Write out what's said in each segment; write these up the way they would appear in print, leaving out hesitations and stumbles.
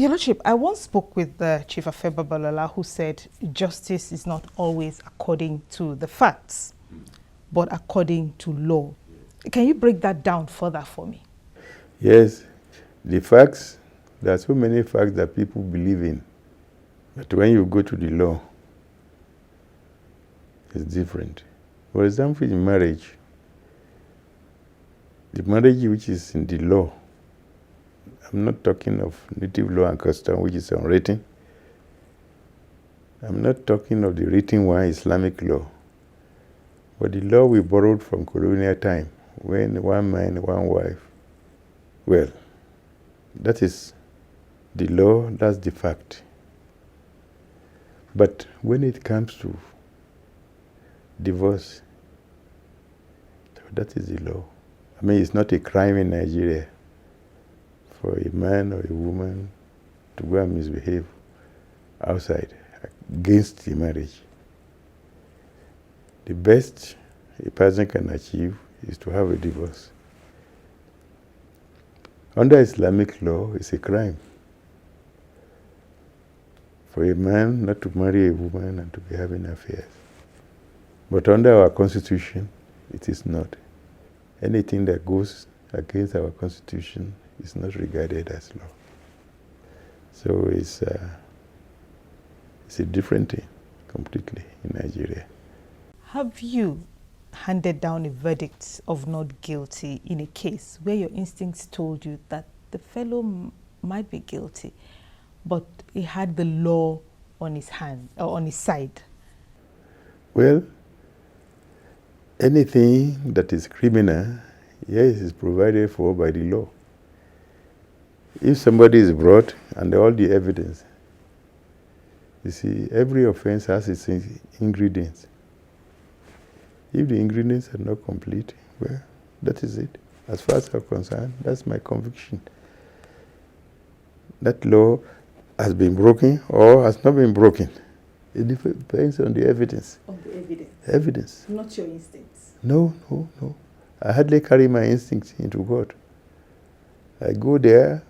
Your Lordship, I once spoke with Chief Alfa Belgore, who said justice is not always according to the facts, but according to law. Can you break that down further for me? Yes, the facts, there are so many facts that people believe in. But when you go to the law, it's different. For example, in marriage, the marriage which is in the law, I'm not talking of native law and custom, which is unwritten. I'm not talking of the written one, Islamic law. But the law we borrowed from colonial time, when one man, one wife. Well, that is the law, that's the fact. But when it comes to divorce, that is the law. I mean, it's not a crime in Nigeria for a man or a woman to go and misbehave outside against the marriage. The best a person can achieve is to have a divorce. Under Islamic law, it's a crime for a man not to marry a woman and to be having affairs. But under our constitution, it is not. Anything that goes against our constitution is not regarded as law. So it's a different thing completely in Nigeria. Have you handed down a verdict of not guilty in a case where your instincts told you that the fellow might be guilty, but he had the law on his hand or on his side? Well, anything that is criminal, yes, is provided for by the law. If somebody is brought and all the evidence, you see, every offense has its ingredients. If the ingredients are not complete, well, that is it. As far as I'm concerned, that's my conviction. That law has been broken or has not been broken. It depends on the evidence. On the evidence? Evidence. Not your instincts? No. I hardly carry my instincts into court. I go there,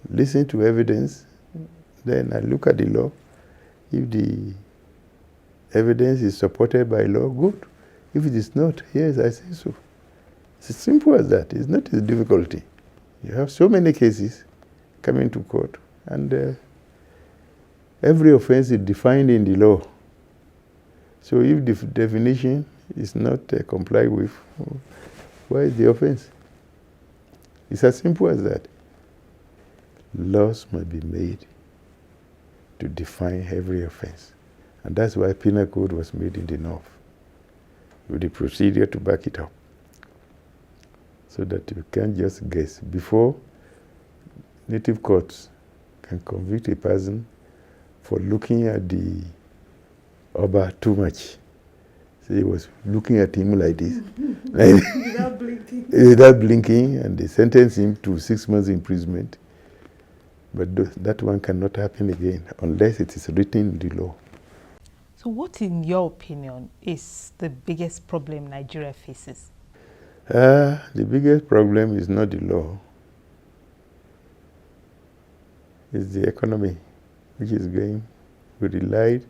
listen to evidence, then I look at the law. If the evidence is supported by law, good. If it is not, yes, I say so. It's as simple as that. It's not a difficulty. You have so many cases coming to court, and every offense is defined in the law. So if the definition is not complied with, why is the offense? It's as simple as that. Laws must be made to define every offense. And that's why penal code was made in the North, with the procedure to back it up, so that you can't just guess. Before, native courts can convict a person for looking at the Oba too much. So he was looking at him like this. Without blinking. Without blinking, and they sentenced him to 6 months imprisonment. But that one cannot happen again unless it is written in the law. So what, in your opinion, is the biggest problem Nigeria faces? The biggest problem is not the law. It's the economy, which is going. We relied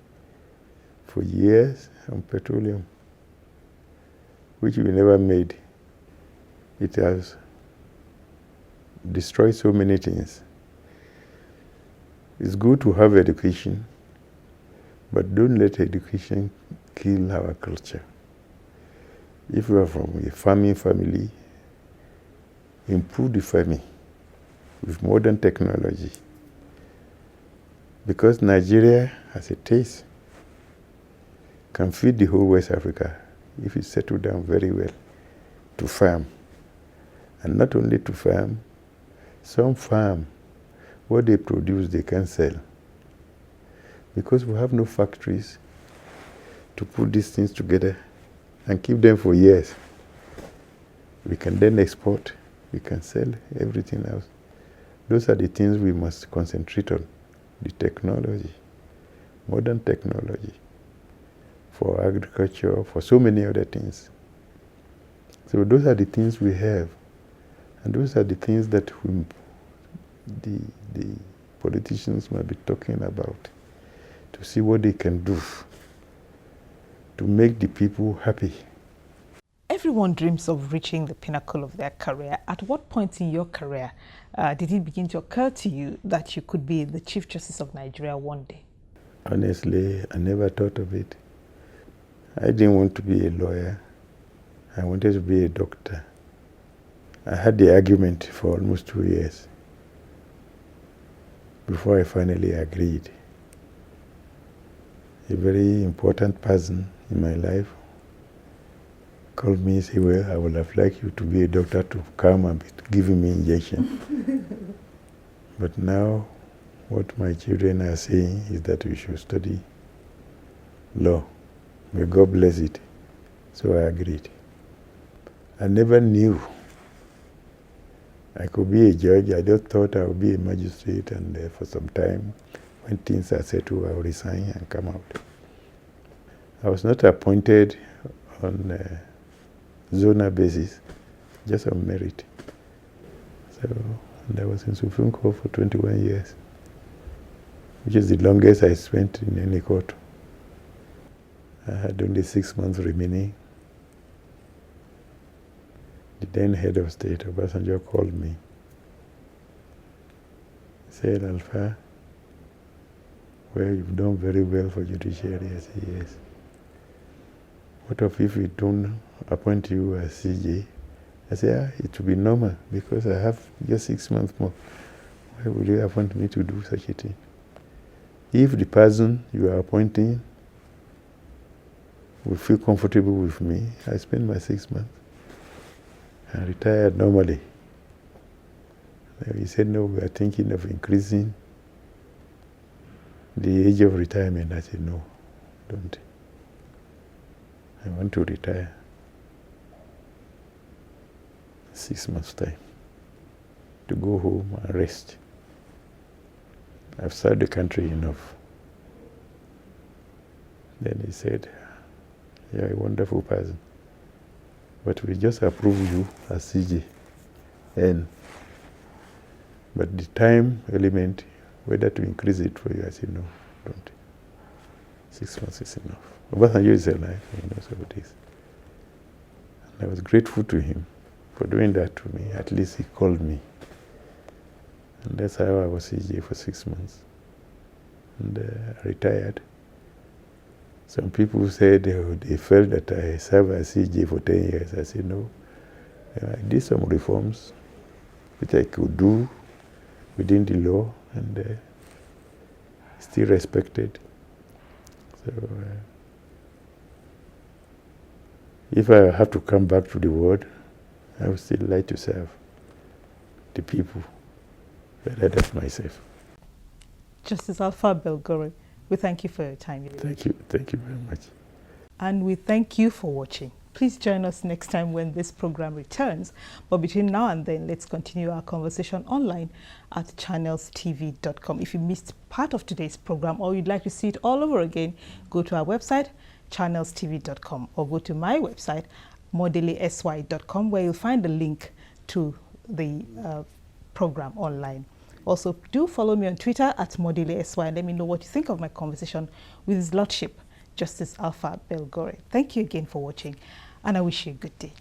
for years on petroleum, which we never made. It has destroyed so many things. It's good to have education, but don't let education kill our culture. If you are from a farming family, improve the farming with modern technology. Because Nigeria has a taste, can feed the whole West Africa if it settle down very well to farm. And not only to farm, some farm. What they produce, they can sell. Because we have no factories to put these things together and keep them for years. We can then export, we can sell everything else. Those are the things we must concentrate on. The technology, modern technology, for agriculture, for so many other things. So those are the things we have. And those are the things that the politicians might be talking about, to see what they can do to make the people happy. Everyone dreams of reaching the pinnacle of their career. At what point in your career did it begin to occur to you that you could be the Chief Justice of Nigeria one day? Honestly, I never thought of it. I didn't want to be a lawyer. I wanted to be a doctor. I had the argument for almost 2 years before I finally agreed. A very important person in my life called me and said, well, I would have liked you to be a doctor to come and be giving me injection. But now what my children are saying is that we should study law. May God bless it. So I agreed. I never knew I could be a judge. I just thought I would be a magistrate, and for some time, when things are settled, I will resign and come out. I was not appointed on a zonal basis, just on merit. So, and I was in Supreme Court for 21 years, which is the longest I spent in any court. I had only 6 months remaining. The then head of state, Obasanjo, called me. He said, Alfa, well, you've done very well for judiciary. I said, yes. What if we don't appoint you as CJ? I said, it will be normal because I have just 6 months more. Why would you appoint me to do such a thing? If the person you are appointing will feel comfortable with me, I spend my 6 months. I retired normally. He said, no, we are thinking of increasing the age of retirement. I said, no, don't. I want to retire. 6 months' time to go home and rest. I've served the country enough. Then he said, you're a wonderful person, but we just approve you as CJ. But the time element, whether to increase it for you, I said, no, don't. 6 months is enough. Obasanjo is alive, he knows how it is. And I was grateful to him for doing that to me. At least he called me. And that's how I was CJ for 6 months. And I retired. Some people said they felt that I served as CJ for 10 years. I said, no. I did some reforms which I could do within the law and still respected. So if I have to come back to the world, I would still like to serve the people rather than myself. Justice Alfa Belgore, we thank you for your time. Thank you very much. And we thank you for watching. Please join us next time when this program returns. But between now and then, let's continue our conversation online at channelstv.com. If you missed part of today's program or you'd like to see it all over again, go to our website, channelstv.com, or go to my website, modelesy.com, where you'll find the link to the program online. Also, do follow me on Twitter at modelesy and let me know what you think of my conversation with His Lordship, Justice Alfa Belgore. Thank you again for watching, and I wish you a good day.